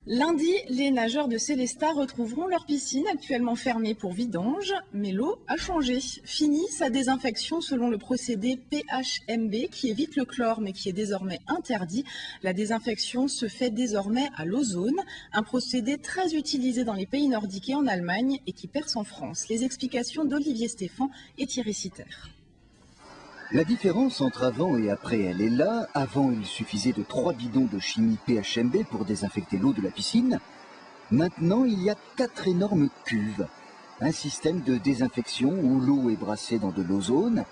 Lundi, les nageurs de Célestat retrouveront leur piscine actuellement fermée pour vidange, mais l'eau a changé. Fini sa désinfection selon le procédé PHMB qui évite le chlore mais qui est désormais interdit. La désinfection se fait désormais à l'ozone, un procédé très utilisé dans les pays nordiques et en Allemagne et qui perce en France. Les explications d'Olivier Stéphan et Thierry Sitter. La différence entre avant et après, elle est là. Avant, il suffisait de 3 bidons de chimie PHMB pour désinfecter l'eau de la piscine. Maintenant, il y a 4 énormes cuves. Un système de désinfection où l'eau est brassée dans de l'ozone.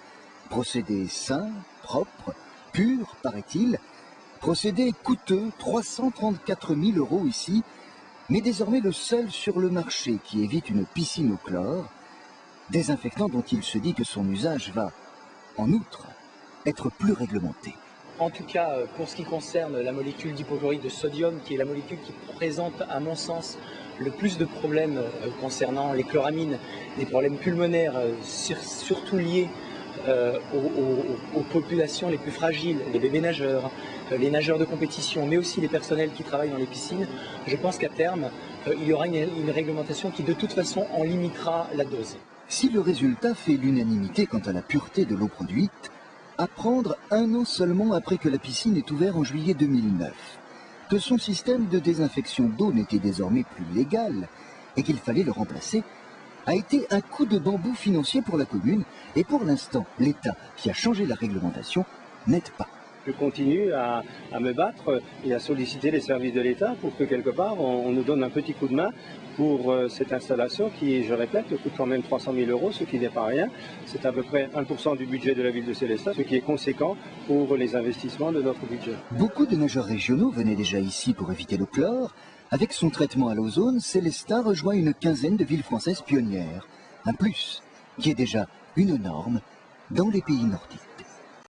Procédé sain, propre, pur, paraît-il. Procédé coûteux, 334 000 € ici, mais désormais le seul sur le marché qui évite une piscine au chlore. Désinfectant dont il se dit que son usage va, en outre, être plus réglementé. En tout cas, pour ce qui concerne la molécule d'hypochlorite de sodium, qui est la molécule qui présente, à mon sens, le plus de problèmes concernant les chloramines, des problèmes pulmonaires, surtout liés aux populations les plus fragiles, les bébés nageurs, les nageurs de compétition, mais aussi les personnels qui travaillent dans les piscines, je pense qu'à terme, il y aura une réglementation qui de toute façon en limitera la dose. Si le résultat fait l'unanimité quant à la pureté de l'eau produite, à prendre 1 an seulement après que la piscine est ouverte en juillet 2009, que son système de désinfection d'eau n'était désormais plus légal et qu'il fallait le remplacer, a été un coup de bambou financier pour la commune et pour l'instant, l'État qui a changé la réglementation n'aide pas. Je continue à me battre et à solliciter les services de l'État pour que quelque part on nous donne un petit coup de main pour cette installation qui, je répète, coûte quand même 300 000 €, ce qui n'est pas rien. C'est à peu près 1% du budget de la ville de Célestat, ce qui est conséquent pour les investissements de notre budget. Beaucoup de nageurs régionaux venaient déjà ici pour éviter le chlore. Avec son traitement à l'ozone, Célestat rejoint une quinzaine de villes françaises pionnières. Un plus qui est déjà une norme dans les pays nordiques.